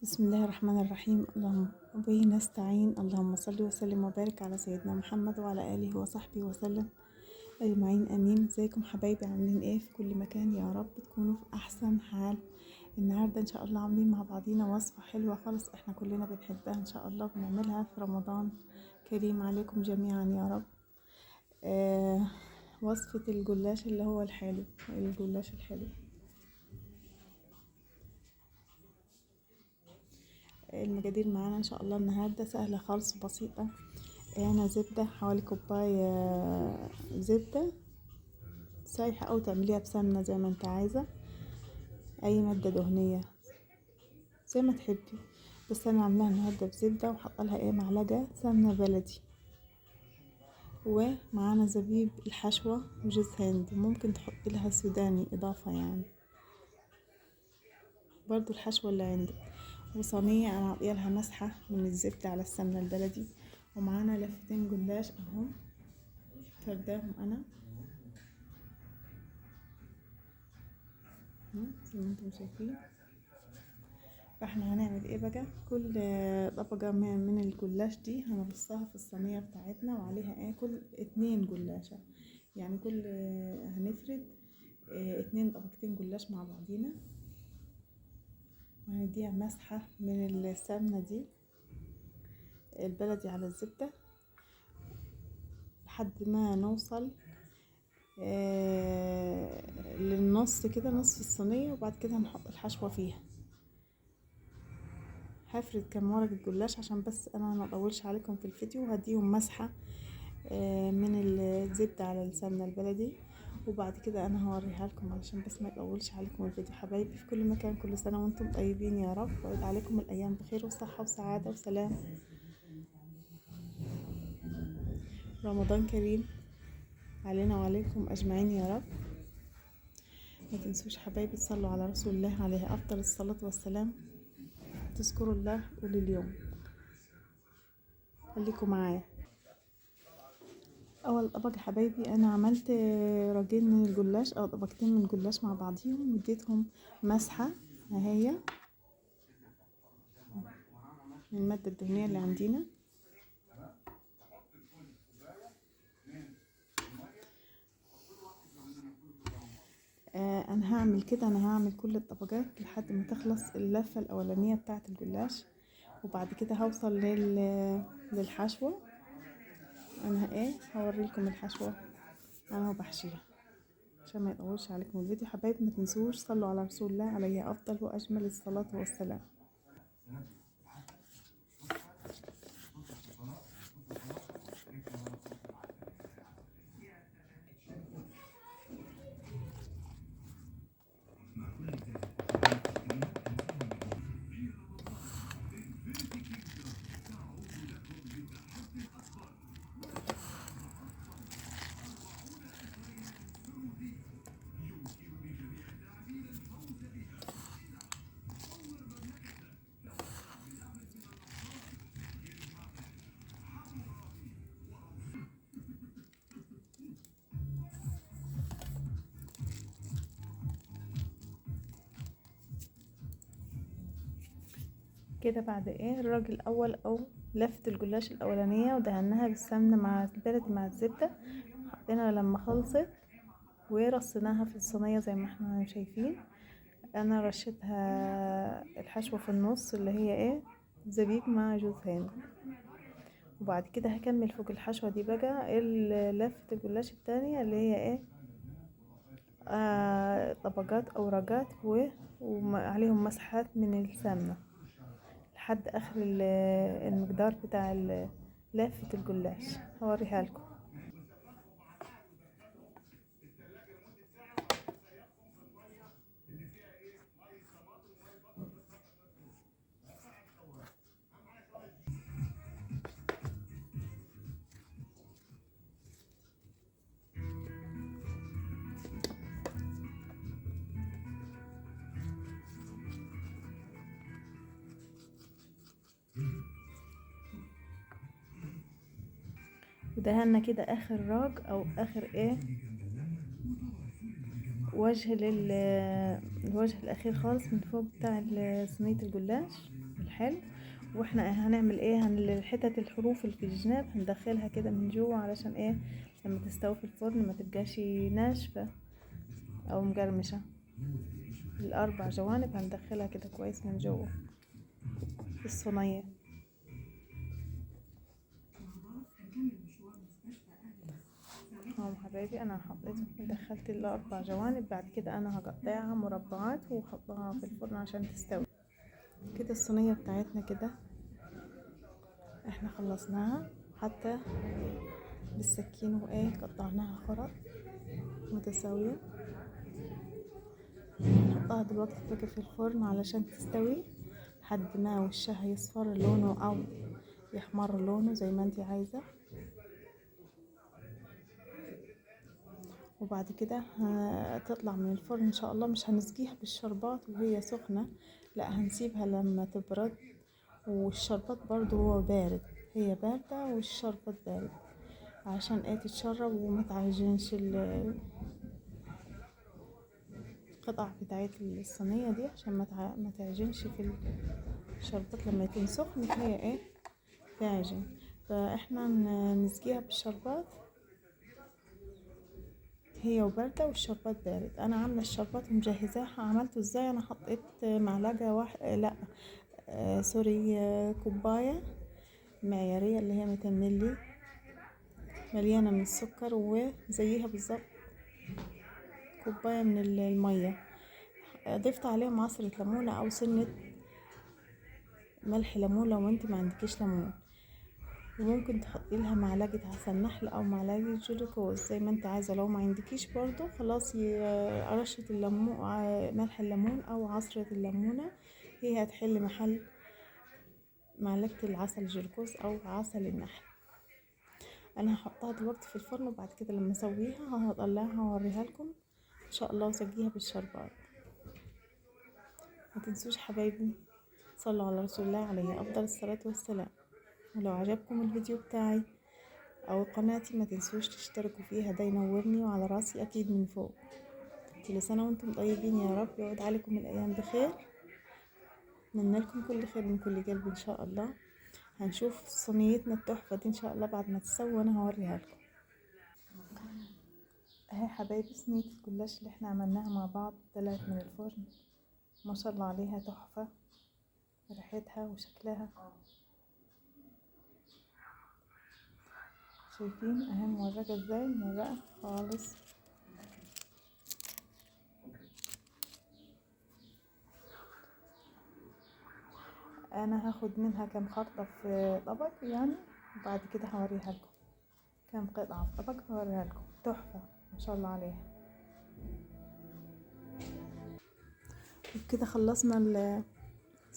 بسم الله الرحمن الرحيم. اللهم به نستعين. اللهم صل وسلم وبارك على سيدنا محمد وعلى آله وصحبه وسلم أجمعين آمين. ازيكم حبايبي؟ عاملين ايه في كل مكان؟ يا رب تكونوا في أحسن حال. النهاردة إن شاء الله عاملين مع بعضينا وصفة حلوة خالص احنا كلنا بنحبها إن شاء الله، بنعملها في رمضان كريم عليكم جميعا يا رب. وصفة الجلاش اللي هو الحلو، الجلاش الحلو. المقادير معانا ان شاء الله النهارده سهله خالص وبسيطه. انا زبده حوالي كوبايه زبده سايحه، او تعمليها بسمنه زي ما انت عايزه، اي ماده دهنيه زي ما تحبي، بس انا عاملاها النهارده بزبده وحاطه لها معلقه سمنه بلدي. ومعانا زبيب الحشوه وجوز هند، ممكن تحطي لها سوداني اضافه يعني، برضو الحشوه اللي عندك. وصينيه انا عطيه لها مسحه من الزبده على السمنه البلدي. ومعانا لفتين جلاش اهم فرداهم انا زي ما انتم شايفين. فاحنا هنعمل ايه بقى؟ كل طبقة من الجلاش دي هنرصها في الصينية بتاعتنا، وعليها كل 2 جلاشة، يعني كل هنفرد 2 طبقتين جلاش مع بعضينا، وهنديها مسحة من السمنة دي البلدي على الزبدة لحد ما نوصل للنص كده، نصف الصينية، وبعد كده هنحط الحشوة فيها. هفرد كام ورقة جلاش عشان بس انا ما اطولش عليكم في الفيديو، وهديهم مسحة من الزبدة على السمنة البلدي، وبعد كده انا هوريها لكم علشان بس ما يطولش عليكم الفيديو. حبايبي في كل مكان، كل سنة وانتم طيبين يا رب، وعيد عليكم الايام بخير وصحة وسعادة وسلام. رمضان كريم علينا وعليكم اجمعين يا رب. ما تنسوش حبايبي تصلوا على رسول الله عليه افضل الصلاة والسلام، تذكروا الله طول اليوم. خليكم معايا. اول طبق يا حبايبي انا عملت رجين من الجلاش او طبقتين من الجلاش مع بعضيهم، واديتهم مسحه اهي من الماده الدهنيه اللي عندنا. انا هعمل كده، انا هعمل كل الطبقات لحد ما تخلص اللفه الاولانيه بتاعه الجلاش، وبعد كده هوصل للحشوه. انا هوريلكم الحشوه انا بحشيها عشان ما يطولش عليكم الفيديو. حبايبي ما تنسوش صلوا على رسول الله عليه افضل واجمل الصلاه والسلام. كده بعد الرج الاول او لفة الجلاش الاولانية ودهناها بالسمنة مع البلد مع الزبدة، حطينا لما خلصت ورصيناها في الصينية زي ما احنا شايفين. انا رشيتها الحشوة في النص اللي هي زبيب مع جوز هند، وبعد كده هكمل فوق الحشوة دي بقى لفة الجلاش التانية اللي هي طبقات او رجات وعليهم مسحات من السمنة لحد اخر المقدار بتاع لفة الجلاش. هوريها لكم. ودهنا كده اخر راج او اخر وجه الوجه الاخير خالص من فوق بتاع صينية الجلاش فلفل حلو. واحنا هنعمل ايه، حتت الحروف اللي في الجناب هندخلها كده من جوه علشان ايه لما تستوي في الفرن ما تبقاش ناشفه او مقرمشه. الاربع جوانب هندخلها كده كويس من جوه في الصينيه. اهو حبايبي انا دخلت الاربع جوانب. بعد كده انا هقطعها مربعات واحطها في الفرن عشان تستوي. كده الصينيه بتاعتنا كده احنا خلصناها حتى بالسكين وايه قطعناها خرط متساويه. نحطها دلوقتي بقى في الفرن علشان تستوي لحد ما وشها يصفر لونه او يحمر لونه زي ما انتي عايزه. وبعد كده هتطلع من الفرن ان شاء الله. مش هنسقيها بالشربات وهي سخنه، لا هنسيبها لما تبرد. والشربات برضو هو بارد، هي باردة والشربات بارد عشان ايه تتشرب وما تعجنش القطع بتاعت الصينية دي، عشان ما تعجنش في الشربات. لما يكون سخن هي ايه تعجن. فاحنا نسقيها بالشربات هي وباردة والشربات بارد. انا عاملة الشربات ومجهزاها. عملته ازاي؟ انا حطيت معلقة واحدة، لا سوري، كوباية معيارية اللي هي 200 ملي مليانة من السكر، وزيها بالظبط كوباية من المية. ضفت عليهم عصرة ليمونة او سنة ملح ليمون لو انت ما عندكيش ليمون. وممكن تحطي لها معلقة عسل نحل او معلقة جلوكوز زي ما انت عايزة. لو ما عندكيش برضو خلاص رشة الليمون، ملح الليمون او عصرة الليمونة هي هتحل محل معلقة العسل الجلوكوز او عسل النحل. انا هحطها دلوقتي في الفرن، وبعد كده لما اسويها هطلعها واوريها لكم ان شاء الله واسقيها بالشربات. ما تنسوش حبايبي صلوا على رسول الله عليه افضل الصلاة والسلام. ولو عجبكم الفيديو بتاعي او قناتي ما تنسوش تشتركوا فيها، ده ينورني وعلى راسي اكيد من فوق. كل سنة وانتم طيبين يا رب، يعود عليكم الايام بخير. اتمنى لكم كل خير من كل قلب ان شاء الله. هنشوف صينيتنا التحفة دي ان شاء الله بعد ما تسوي وانا هوريها لكم. اهي حبايبي صينية الجلاش اللي احنا عملناها مع بعض طلعت من الفرن ما شاء الله عليها تحفة، ريحتها وشكلها شايفين اهي مورقة ازاي، مورقة خالص. انا هاخد منها كام خرطة في طبق يعني، وبعد كده هوريها لكم كام قطعة في طبق هوريها لكم. تحفة ما شاء الله عليها. وبكده خلصنا